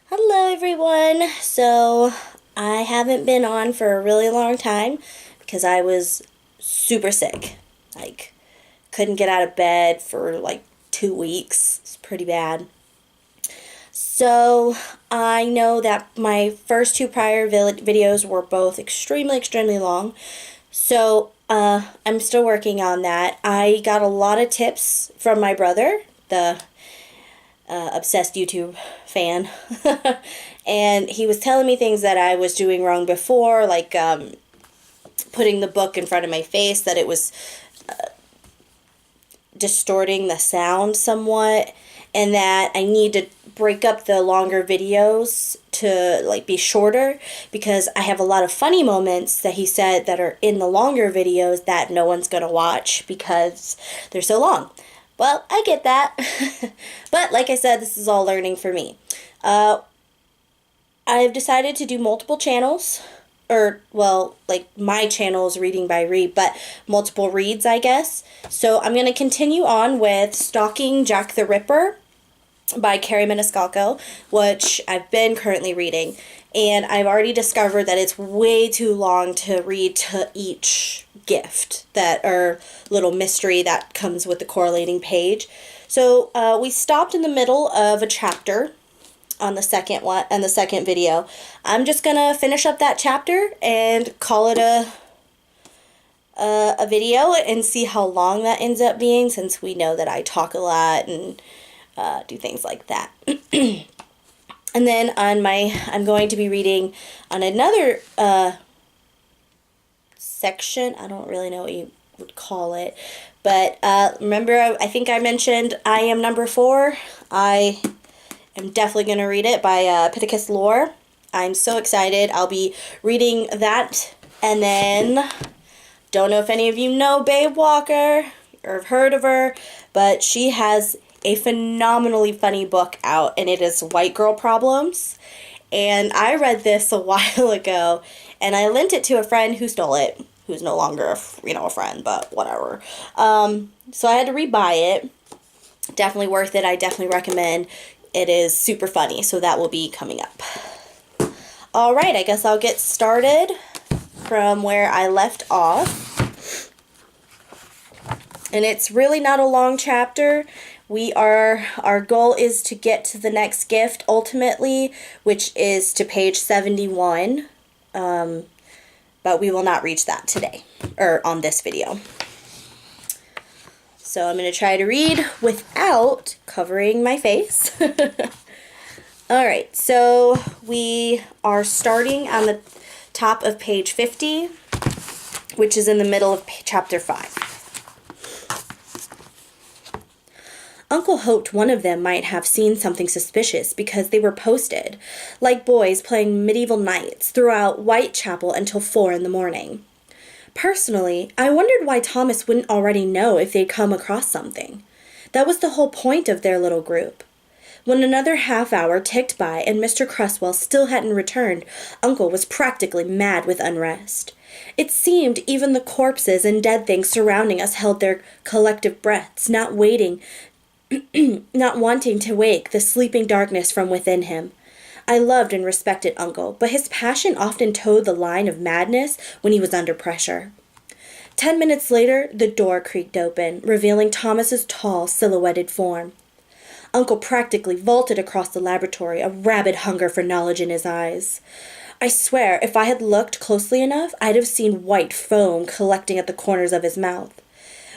Hello everyone. So I haven't been on for a really long time because I was super sick. Like couldn't get out of bed for like 2 weeks. It's pretty bad. So I know that my first two prior videos were both extremely long. So I'm still working on that. I got a lot of tips from my brother, the obsessed YouTube fan. And he was telling me things that I was doing wrong before, like putting the book in front of my face, that it was distorting the sound somewhat, and that I need to break up the longer videos to like be shorter, because I have a lot of funny moments that he said that are in the longer videos that no one's gonna watch because they're so long. Well, I get that. But like I said, this is all learning for me. I've decided to do multiple channels, or, well, like my channel is reading by read, but multiple reads, I guess. So I'm going to continue on with Stalking Jack the Ripper by Carrie Maniscalco, which I've been currently reading. And I've already discovered that it's way too long to read to each gift, that or little mystery that comes with the correlating page. So we stopped in the middle of a chapter on the second one and the second video. I'm just gonna finish up that chapter and call it a video and see how long that ends up being, since we know that I talk a lot and do things like that. And then I'm going to be reading on another section. I don't really know what you would call it, but remember, I think I mentioned I Am Number 4. I am definitely going to read it by Pittacus Lore. I'm so excited. I'll be reading that, and then don't know if any of you know Babe Walker or have heard of her, but she has a phenomenally funny book out, and it is White Girl Problems. And I read this a while ago, and I lent it to a friend who stole it, who's no longer a friend, but whatever. So I had to rebuy it. Definitely worth it. I definitely recommend. It is super funny, so that will be coming up. Alright, I guess I'll get started from where I left off. And it's really not a long chapter. Our goal is to get to the next gift ultimately, which is to page 71. But we will not reach that today, or on this video. So I'm going to try to read without covering my face. Alright, so we are starting on the top of page 50, which is in the middle of chapter 5. Uncle hoped one of them might have seen something suspicious because they were posted, like boys playing medieval knights, throughout Whitechapel until 4 in the morning. Personally, I wondered why Thomas wouldn't already know if they'd come across something. That was the whole point of their little group. When another half hour ticked by and Mr. Cresswell still hadn't returned, Uncle was practically mad with unrest. It seemed even the corpses and dead things surrounding us held their collective breaths, not wanting to wake the sleeping darkness from within him. I loved and respected Uncle, but his passion often toed the line of madness when he was under pressure. 10 minutes later, the door creaked open, revealing Thomas's tall, silhouetted form. Uncle practically vaulted across the laboratory, a rabid hunger for knowledge in his eyes. I swear, if I had looked closely enough, I'd have seen white foam collecting at the corners of his mouth.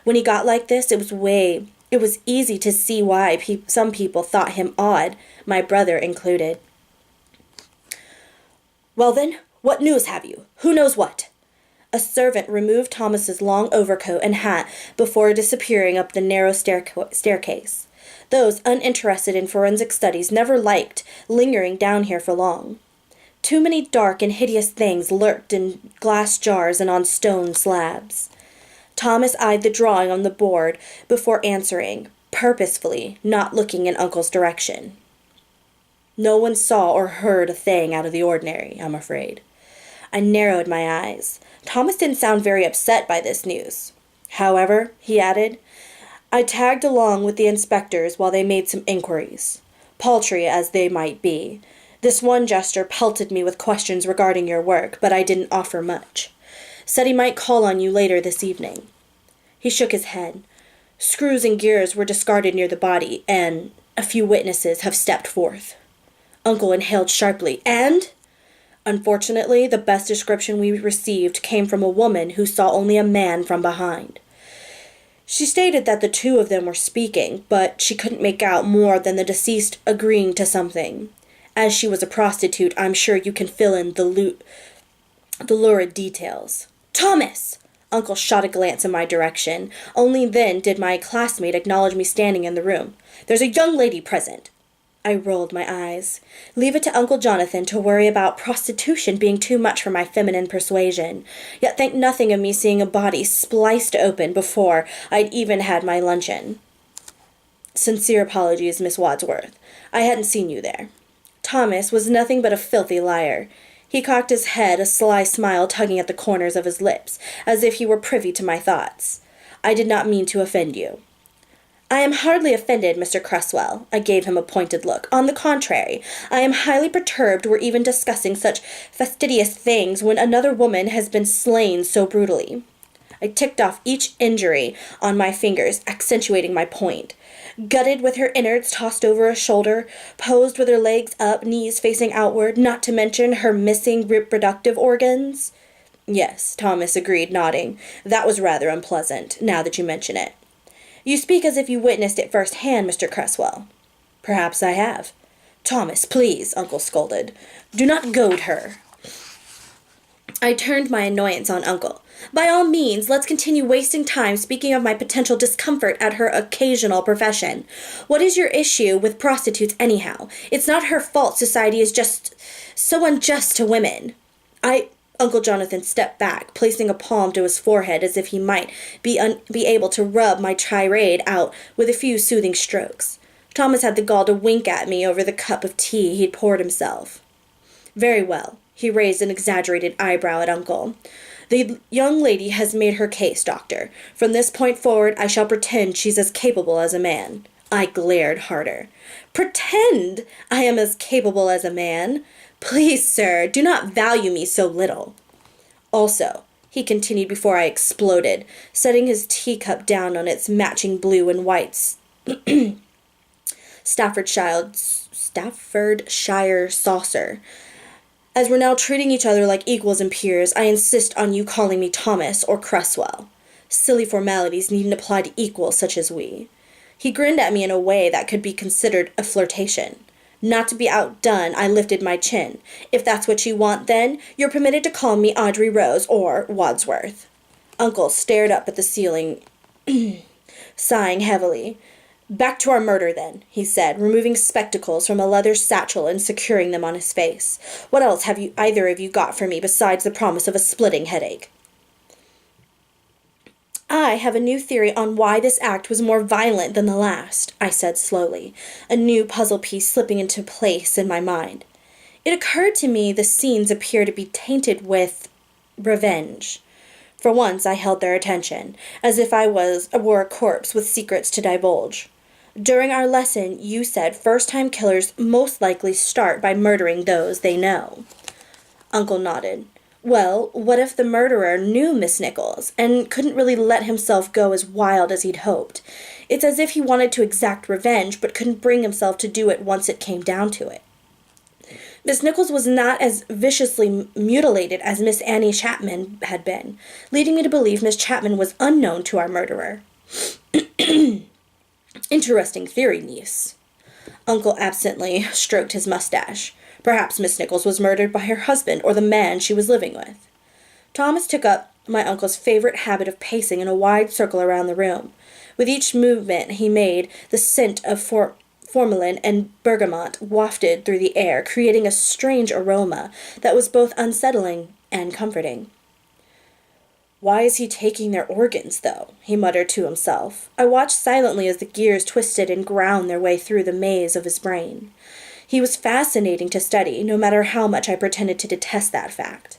When he got like this, it was easy to see why some people thought him odd, my brother included. "Well then, what news have you? Who knows what?" A servant removed Thomas's long overcoat and hat before disappearing up the narrow staircase. Those uninterested in forensic studies never liked lingering down here for long. Too many dark and hideous things lurked in glass jars and on stone slabs. Thomas eyed the drawing on the board before answering, purposefully not looking in Uncle's direction. "No one saw or heard a thing out of the ordinary, I'm afraid." I narrowed my eyes. Thomas didn't sound very upset by this news. "However," he added, "I tagged along with the inspectors while they made some inquiries. Paltry as they might be, This one jester pelted me with questions regarding your work, but I didn't offer much. Said he might call on you later this evening. He shook his head. Screws and gears were discarded near the body, and a few witnesses have stepped forth. Uncle inhaled sharply. And? Unfortunately, the best description we received came from a woman who saw only a man from behind. She stated that the two of them were speaking, but she couldn't make out more than the deceased agreeing to something. As she was a prostitute, I'm sure you can fill in the lurid details. Thomas! Uncle shot a glance in my direction. Only then did my classmate acknowledge me standing in the room. There's a young lady present. I rolled my eyes. Leave it to Uncle Jonathan to worry about prostitution being too much for my feminine persuasion. Yet think nothing of me seeing a body spliced open before I'd even had my luncheon. Sincere apologies, Miss Wadsworth. I hadn't seen you there. Thomas was nothing but a filthy liar. He cocked his head, a sly smile tugging at the corners of his lips, as if he were privy to my thoughts. I did not mean to offend you. I am hardly offended, Mr. Cresswell. I gave him a pointed look. On the contrary, I am highly perturbed we're even discussing such fastidious things when another woman has been slain so brutally. I ticked off each injury on my fingers, accentuating my point. Gutted with her innards tossed over a shoulder, posed with her legs up, knees facing outward, not to mention her missing reproductive organs. Yes, Thomas agreed, nodding. That was rather unpleasant, now that you mention it. You speak as if you witnessed it firsthand, Mr. Cresswell. Perhaps I have. Thomas, please, Uncle scolded. Do not goad her. I turned my annoyance on Uncle. By all means, let's continue wasting time speaking of my potential discomfort at her occasional profession. What is your issue with prostitutes anyhow? It's not her fault society is just so unjust to women. Uncle Jonathan stepped back, placing a palm to his forehead as if he might be able to rub my tirade out with a few soothing strokes. Thomas had the gall to wink at me over the cup of tea he'd poured himself. Very well. He raised an exaggerated eyebrow at Uncle. The young lady has made her case, Doctor. From this point forward, I shall pretend she's as capable as a man. I glared harder. Pretend I am as capable as a man? Please, sir, do not value me so little. Also, he continued before I exploded, setting his teacup down on its matching blue and whites Staffordshire saucer. As we're now treating each other like equals and peers, I insist on you calling me Thomas or Cresswell. Silly formalities needn't apply to equals such as we. He grinned at me in a way that could be considered a flirtation. Not to be outdone, I lifted my chin. If that's what you want, then, you're permitted to call me Audrey Rose or Wadsworth. Uncle stared up at the ceiling, sighing heavily. Back to our murder, then, he said, removing spectacles from a leather satchel and securing them on his face. What else have you either of you got for me besides the promise of a splitting headache? I have a new theory on why this act was more violent than the last, I said slowly, a new puzzle piece slipping into place in my mind. It occurred to me the scenes appear to be tainted with revenge. For once I held their attention, as if I were a corpse with secrets to divulge. During our lesson, you said first-time killers most likely start by murdering those they know. Uncle nodded. Well, what if the murderer knew Miss Nichols, and couldn't really let himself go as wild as he'd hoped? It's as if he wanted to exact revenge, but couldn't bring himself to do it once it came down to it. Miss Nichols was not as viciously mutilated as Miss Annie Chapman had been, leading me to believe Miss Chapman was unknown to our murderer. Interesting theory, niece. Uncle absently stroked his mustache. Perhaps Miss Nichols was murdered by her husband or the man she was living with. Thomas took up my uncle's favorite habit of pacing in a wide circle around the room. With each movement he made, the scent of formalin and bergamot wafted through the air, creating a strange aroma that was both unsettling and comforting. Why is he taking their organs, though? He muttered to himself. I watched silently as the gears twisted and ground their way through the maze of his brain. He was fascinating to study, no matter how much I pretended to detest that fact.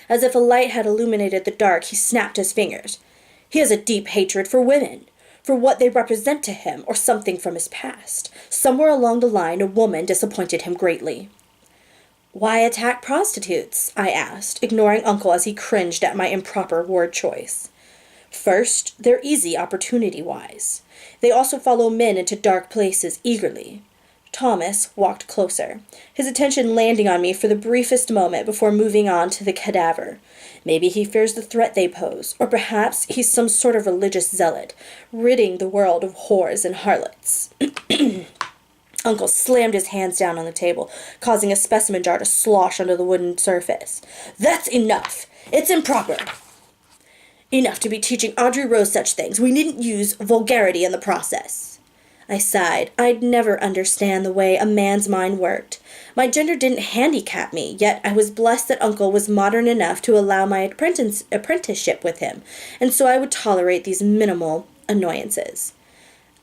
As if a light had illuminated the dark, he snapped his fingers. He has a deep hatred for women. for what they represent to him or something from his past. Somewhere along the line, a woman disappointed him greatly. Why attack prostitutes? I asked, ignoring Uncle as he cringed at my improper word choice. First, they're easy opportunity-wise. They also follow men into dark places eagerly. Thomas walked closer, his attention landing on me for the briefest moment before moving on to the cadaver. Maybe he fears the threat they pose, or perhaps he's some sort of religious zealot, ridding the world of whores and harlots. Uncle slammed his hands down on the table, causing a specimen jar to slosh onto the wooden surface. That's enough! It's improper! Enough to be teaching Audrey Rose such things. We needn't use vulgarity in the process. I sighed. I'd never understand the way a man's mind worked. My gender didn't handicap me, yet I was blessed that Uncle was modern enough to allow my apprenticeship with him, and so I would tolerate these minimal annoyances.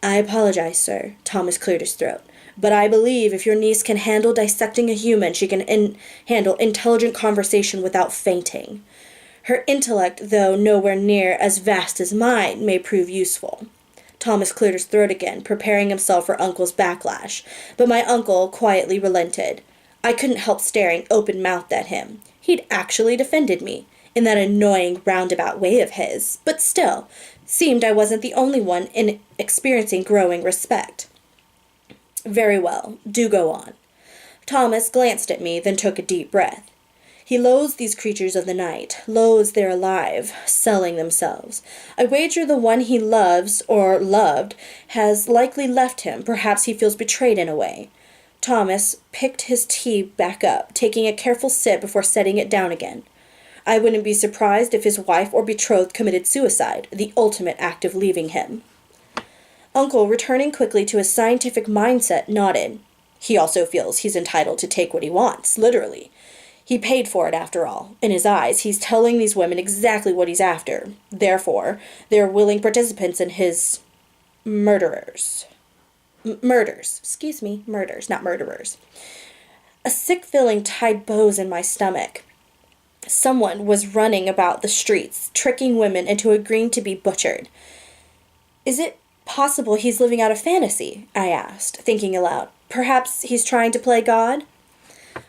I apologize, sir. Thomas cleared his throat. But I believe if your niece can handle dissecting a human, she can handle intelligent conversation without fainting. Her intellect, though nowhere near as vast as mine, may prove useful. Thomas cleared his throat again, preparing himself for Uncle's backlash, but my uncle quietly relented. I couldn't help staring open-mouthed at him. He'd actually defended me, in that annoying roundabout way of his, but still, seemed I wasn't the only one in experiencing growing respect. Very well, do go on. Thomas glanced at me, then took a deep breath. He loathes these creatures of the night, loathes they're alive, selling themselves. I wager the one he loves, or loved, has likely left him. Perhaps he feels betrayed in a way. Thomas picked his tea back up, taking a careful sip before setting it down again. I wouldn't be surprised if his wife or betrothed committed suicide, the ultimate act of leaving him. Uncle, returning quickly to his scientific mindset, nodded. He also feels he's entitled to take what he wants, literally. He paid for it, after all. In his eyes, he's telling these women exactly what he's after. Therefore, they're willing participants in his murders. Murders, not murderers. A sick feeling tied bows in my stomach. Someone was running about the streets, tricking women into agreeing to be butchered. Is it possible he's living out a fantasy? I asked, thinking aloud. Perhaps he's trying to play God?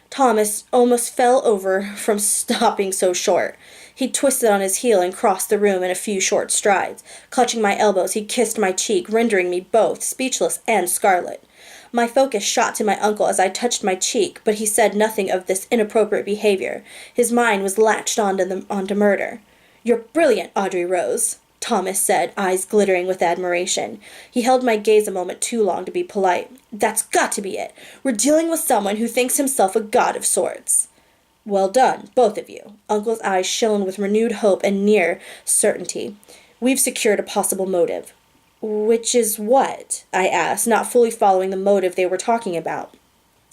Thomas almost fell over from stopping so short. He twisted on his heel and crossed the room in a few short strides. Clutching my elbows, he kissed my cheek, rendering me both speechless and scarlet. My focus shot to my uncle as I touched my cheek, but he said nothing of this inappropriate behavior. His mind was latched onto murder. You're brilliant, Audrey Rose, Thomas said, eyes glittering with admiration. He held my gaze a moment too long to be polite. That's got to be it. We're dealing with someone who thinks himself a god of sorts. Well done, both of you. Uncle's eyes shone with renewed hope and near certainty. We've secured a possible motive. Which is what? I asked, not fully following the motive they were talking about.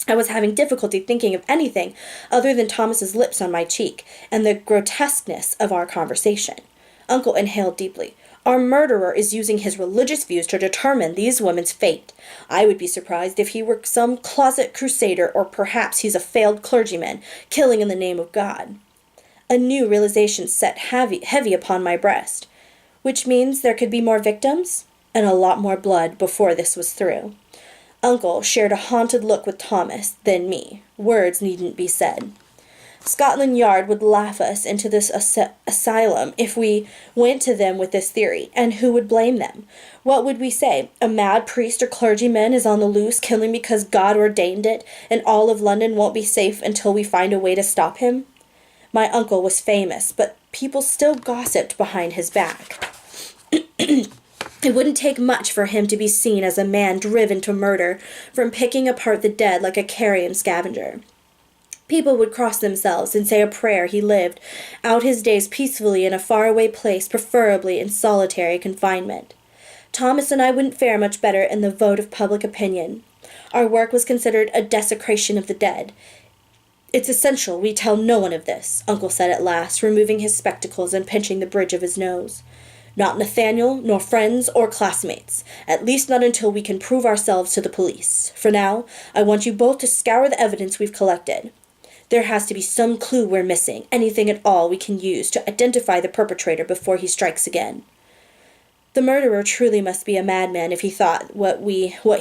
I was having difficulty thinking of anything other than Thomas's lips on my cheek and the grotesqueness of our conversation. Uncle inhaled deeply. Our murderer is using his religious views to determine these women's fate. I would be surprised if he were some closet crusader, or perhaps he's a failed clergyman, killing in the name of God. A new realization set heavy upon my breast. Which means there could be more victims, and a lot more blood before this was through. Uncle shared a haunted look with Thomas, then me. Words needn't be said. Scotland Yard would laugh us into this asylum if we went to them with this theory, and who would blame them? What would we say? A mad priest or clergyman is on the loose, killing because God ordained it, and all of London won't be safe until we find a way to stop him? My uncle was famous, but people still gossiped behind his back. It wouldn't take much for him to be seen as a man driven to murder from picking apart the dead like a carrion scavenger. People would cross themselves and say a prayer he lived out his days peacefully in a faraway place, preferably in solitary confinement. Thomas and I wouldn't fare much better in the vote of public opinion. Our work was considered a desecration of the dead. It's essential we tell no one of this, Uncle said at last, removing his spectacles and pinching the bridge of his nose. Not Nathaniel, nor friends or classmates, at least not until we can prove ourselves to the police. For now, I want you both to scour the evidence we've collected. There has to be some clue we're missing, anything at all we can use to identify the perpetrator before he strikes again. The murderer truly must be a madman if he thought what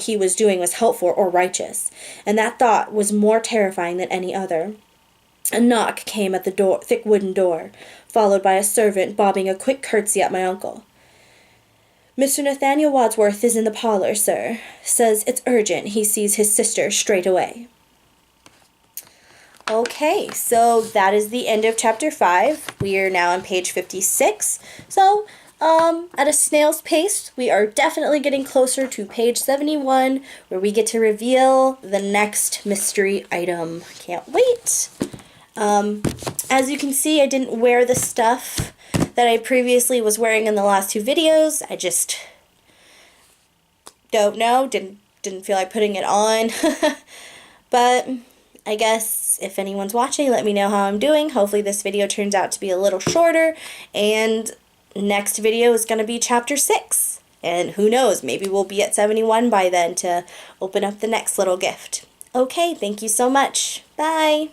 he was doing was helpful or righteous, and that thought was more terrifying than any other. A knock came at the door, thick wooden door, followed by a servant bobbing a quick curtsy at my uncle. "Mr. Nathaniel Wadsworth is in the parlor, sir. Says it's urgent. He sees his sister straight away." Okay, so that is the end of chapter 5. We are now on page 56. So, at a snail's pace, we are definitely getting closer to page 71, where we get to reveal the next mystery item. Can't wait! As you can see, I didn't wear the stuff that I previously was wearing in the last 2 videos. I just don't know, didn't feel like putting it on. But I guess if anyone's watching, let me know how I'm doing. Hopefully this video turns out to be a little shorter, and next video is going to be chapter 6. And who knows, maybe we'll be at 71 by then to open up the next little gift. Okay, thank you so much. Bye!